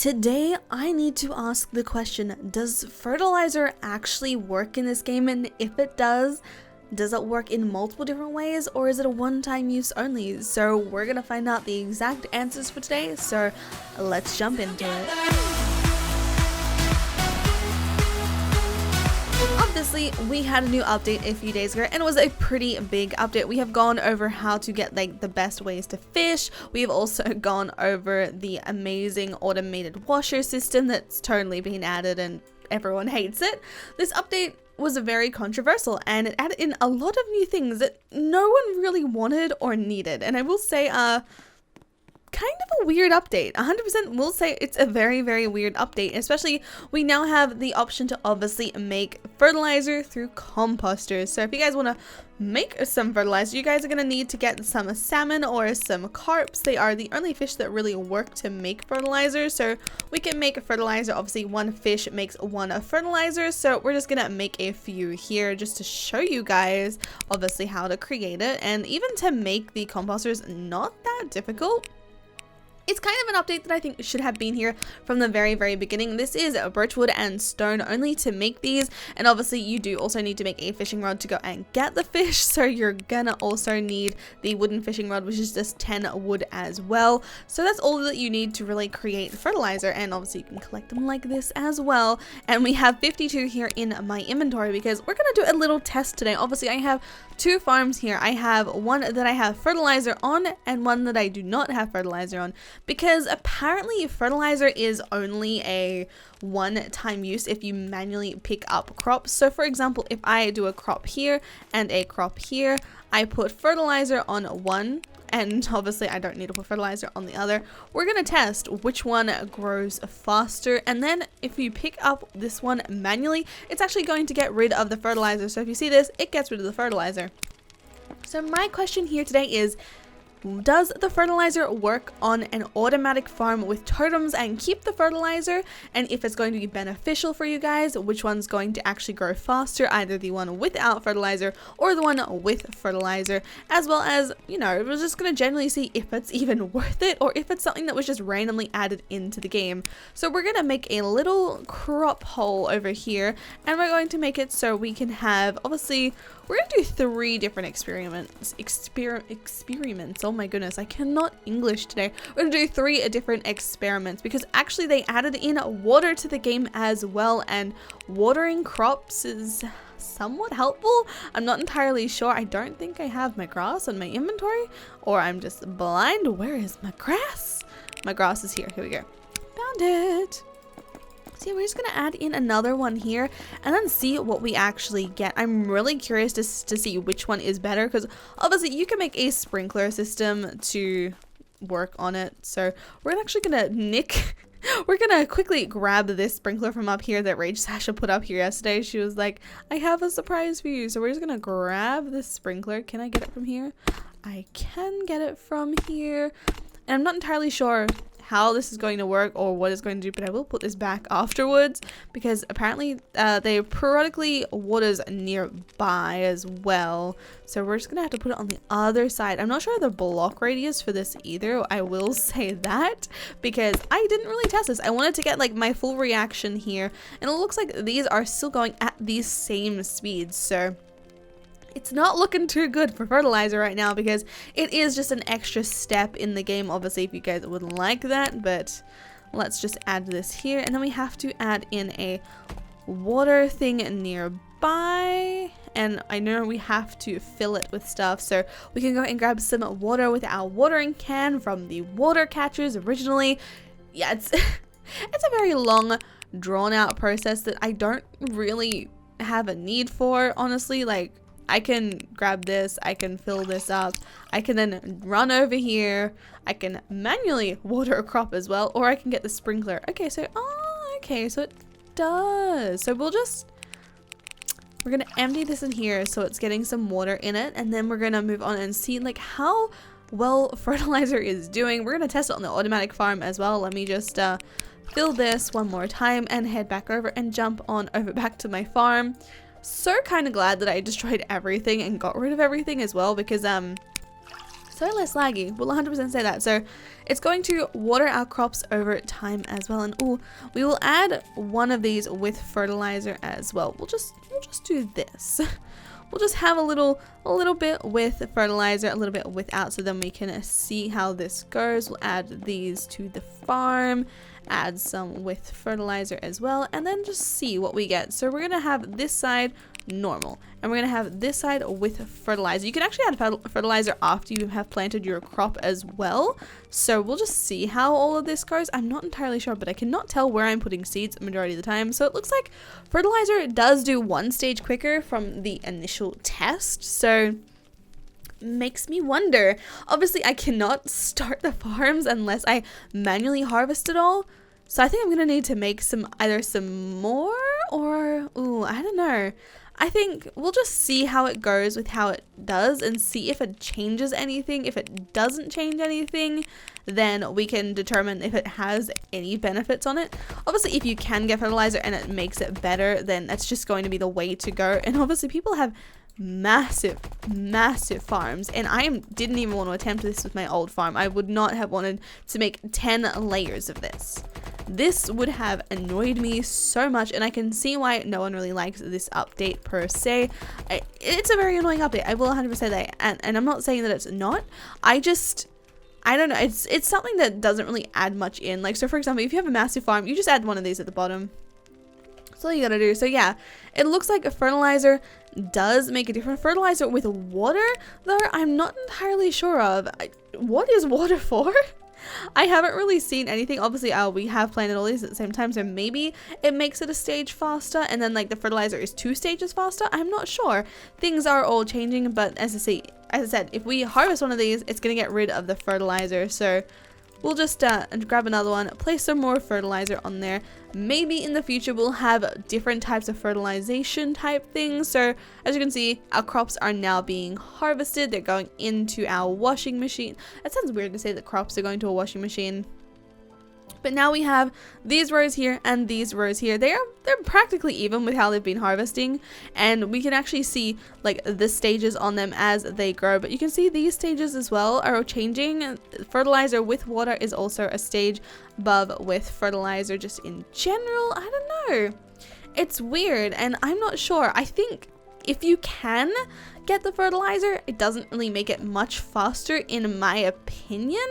Today, I need to ask the question, does fertilizer actually work in this game? And if it does it work in multiple different ways, or is it a one-time use only? So we're gonna find out the exact answers for today, so let's jump into it. Obviously, we had a new update a few days ago, and it was a pretty big update. We have gone over how to get the best ways to fish. We have also gone over the amazing automated washer system that's totally been added and everyone hates it. This update was very controversial, and it added in a lot of new things that no one really wanted or needed. And I will say, kind of a weird update. 100% will say it's a very, very weird update. Especially, we now have the option to obviously make fertilizer through composters. So if you guys want to make some fertilizer, you guys are going to need to get some salmon or some carps. They are the only fish that really work to make fertilizer. So we can make fertilizer. Obviously, one fish makes one fertilizer. So we're just going to make a few here just to show you guys obviously how to create it. And even to make the composters, not that difficult. It's kind of an update that I think should have been here from the very, very beginning. This is birchwood and stone only to make these, and obviously you do also need to make a fishing rod to go and get the fish, so you're gonna also need the wooden fishing rod, which is just 10 wood as well. So that's all that you need to really create fertilizer, and obviously you can collect them like this as well. And we have 52 here in my inventory because we're gonna do a little test today. Obviously I have two farms here. I have one that I have fertilizer on and one that I do not have fertilizer on, because apparently fertilizer is only a one-time use if you manually pick up crops. So for example, if I do a crop here and a crop here, I put fertilizer on one, and obviously I don't need to put fertilizer on the other. We're gonna test which one grows faster, and then if you pick up this one manually, it's actually going to get rid of the fertilizer. So if you see this, it gets rid of the fertilizer. So my question here today is, does the fertilizer work on an automatic farm with totems and keep the fertilizer? And if it's going to be beneficial for you guys, which one's going to actually grow faster, either the one without fertilizer or the one with fertilizer, as well as, you know, we're just going to generally see if it's even worth it or if it's something that was just randomly added into the game. So we're going to make a little crop hole over here, and we're going to make it so we can have, obviously, we're going to do 3 different experiments. Oh my goodness, I cannot English today. We're going to do 3 different experiments because actually they added in water to the game as well, and watering crops is somewhat helpful. I'm not entirely sure. I don't think I have my grass in my inventory, or I'm just blind. Where is my grass? My grass is here. Here we go. Found it. See, we're just gonna add in another one here and then see what we actually get. I'm really curious to see which one is better, because obviously you can make a sprinkler system to work on it. So we're actually gonna we're gonna quickly grab this sprinkler from up here that Rage Sasha put up here yesterday. She was like, I have a surprise for you. So we're just gonna grab this sprinkler. Can I get it from here? I can get it from here. And I'm not entirely sure how this is going to work or what it's going to do, but I will put this back afterwards because apparently they periodically waters nearby as well. So we're just gonna have to put it on the other side. I'm not sure the block radius for this either. I will say that because I didn't really test this. I wanted to get like my full reaction here, and it looks like these are still going at these same speeds. So it's not looking too good for fertilizer right now because it is just an extra step in the game, obviously, if you guys would like that. But let's just add this here, and then we have to add in a water thing nearby, and I know we have to fill it with stuff, so we can go and grab some water with our watering can from the water catchers originally. Yeah, it's it's a very long, drawn out process that I don't really have a need for, honestly. Like, I can grab this, I can fill this up, I can then run over here, I can manually water a crop as well, or I can get the sprinkler. Okay, so it does. So we're gonna empty this in here so it's getting some water in it, and then we're gonna move on and see like how well fertilizer is doing. We're gonna test it on the automatic farm as well. Let me just fill this one more time and head back over and jump on over back to my farm. So kind of glad that I destroyed everything and got rid of everything as well, because so less laggy. We'll 100% say that. So it's going to water our crops over time as well. And ooh, we will add one of these with fertilizer as well. We'll just do this. We'll just have a little bit with fertilizer, a little bit without, so then we can see how this goes. We'll add these to the farm, add some with fertilizer as well, and then just see what we get. So we're gonna have this side normal, and we're gonna have this side with fertilizer. You can actually add fertilizer after you have planted your crop as well, so we'll just see how all of this goes. I'm not entirely sure, but I cannot tell where I'm putting seeds majority of the time, so it looks like fertilizer does do one stage quicker from the initial test, so makes me wonder. Obviously I cannot start the farms unless I manually harvest it all, so I think I'm gonna need to make either some more, or ooh, I don't know. I think we'll just see how it goes with how it does and see if it changes anything. If it doesn't change anything, then we can determine if it has any benefits on it. Obviously, if you can get fertilizer and it makes it better, then that's just going to be the way to go. And obviously, people have massive farms, and I didn't even want to attempt this with my old farm. I would not have wanted to make 10 layers of this. This would have annoyed me so much, and I can see why no one really likes this update per se. It's a very annoying update, I will 100% say that, and I'm not saying that it's not. I don't know, it's something that doesn't really add much in. Like, so for example, if you have a massive farm, you just add one of these at the bottom. That's all you gotta do. So yeah, it looks like a fertilizer does make a difference. Fertilizer with water, though, I'm not entirely sure of. What is water for? I haven't really seen anything. Obviously, we have planted all these at the same time, so maybe it makes it a stage faster, and then like the fertilizer is 2 stages faster. I'm not sure. Things are all changing, but as I said, if we harvest one of these, it's gonna get rid of the fertilizer. So we'll just grab another one, place some more fertilizer on there. Maybe in the future we'll have different types of fertilization type things. So as you can see, our crops are now being harvested. They're going into our washing machine. It sounds weird to say that crops are going to a washing machine. But now we have these rows here and these rows here. They're practically even with how they've been harvesting, and we can actually see like the stages on them as they grow. But you can see these stages as well are changing. Fertilizer with water is also a stage above with fertilizer just in general. I don't know. It's weird, and I'm not sure. I think if you can get the fertilizer, it doesn't really make it much faster in my opinion,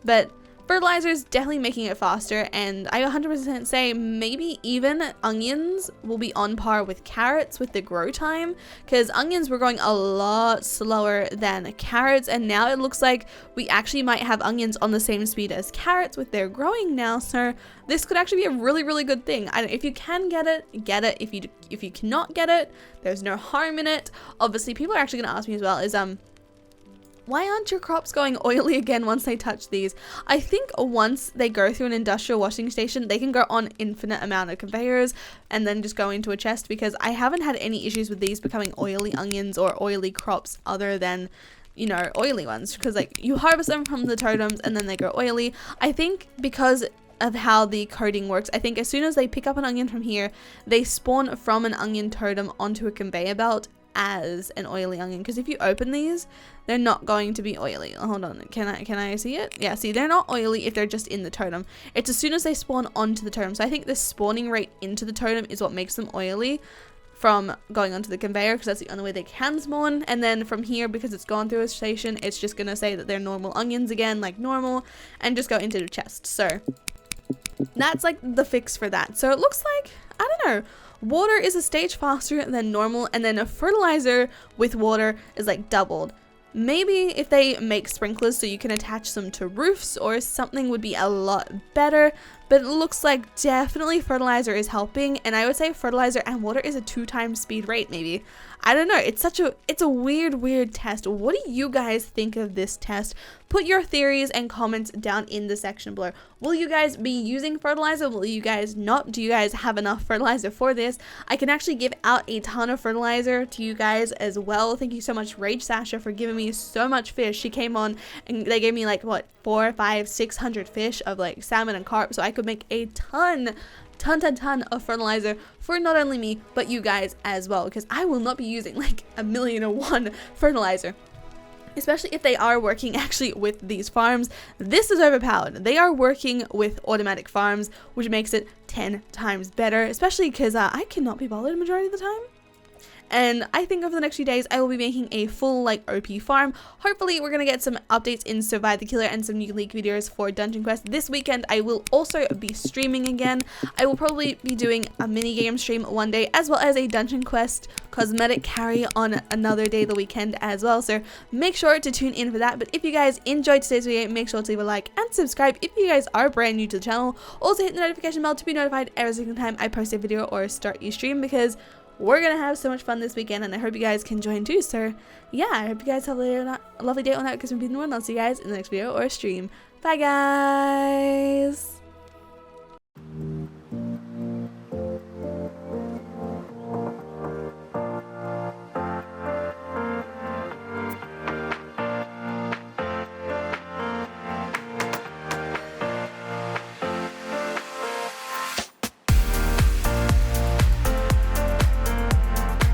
but fertilizer is definitely making it faster, and I 100% say maybe even onions will be on par with carrots with the grow time, because onions were growing a lot slower than carrots, and now it looks like we actually might have onions on the same speed as carrots with their growing now. So this could actually be a really good thing. If you can get it, get it. If you cannot get it, there's no harm in it. Obviously, people are actually going to ask me as well is why aren't your crops going oily again once they touch these? I think once they go through an industrial washing station, they can go on infinite amount of conveyors and then just go into a chest, because I haven't had any issues with these becoming oily onions or oily crops other than, you know, oily ones, because like you harvest them from the totems and then they go oily. I think because of how the coding works, I think as soon as they pick up an onion from here, they spawn from an onion totem onto a conveyor belt as an oily onion, because if you open these, they're not going to be oily. Hold on, can I see it? Yeah, see, they're not oily if they're just in the totem. It's as soon as they spawn onto the totem. So I think the spawning rate into the totem is what makes them oily from going onto the conveyor, because that's the only way they can spawn. And then from here, because it's gone through a station, it's just gonna say that they're normal onions again, like normal, and just go into the chest. So that's like the fix for that. So it looks like, I don't know, water is a stage faster than normal, and then a fertilizer with water is like doubled. Maybe if they make sprinklers so you can attach them to roofs or something would be a lot better, but it looks like definitely fertilizer is helping, and I would say fertilizer and water is a 2 times speed rate maybe. I don't know, it's a weird test. What do you guys think of this test? Put your theories and comments down in the section below. Will you guys be using fertilizer? Will you guys not? Do you guys have enough fertilizer for this? I can actually give out a ton of fertilizer to you guys as well. Thank you so much, Rage Sasha, for giving me so much fish. She came on and they gave me like what, 400, 500, 600 fish of like salmon and carp, so I could make a ton of fertilizer for not only me but you guys as well, because I will not be using like 1,000,001 fertilizer. especially if they are working actually with these farms. This is overpowered. They are working with automatic farms, which makes it 10 times better, especially because I cannot be bothered the majority of the time. And I think over the next few days, I will be making a full like OP farm. Hopefully, we're going to get some updates in Survive the Killer and some new leak videos for Dungeon Quest. This weekend, I will also be streaming again. I will probably be doing a mini game stream one day, as well as a Dungeon Quest cosmetic carry on another day the weekend as well. So make sure to tune in for that. But if you guys enjoyed today's video, make sure to leave a like and subscribe if you guys are brand new to the channel. Also hit the notification bell to be notified every single time I post a video or start a stream, because we're gonna have so much fun this weekend, and I hope you guys can join too. So yeah, I hope you guys have a lovely day on that, because I'm being the one. I'll see you guys in the next video or stream. Bye guys.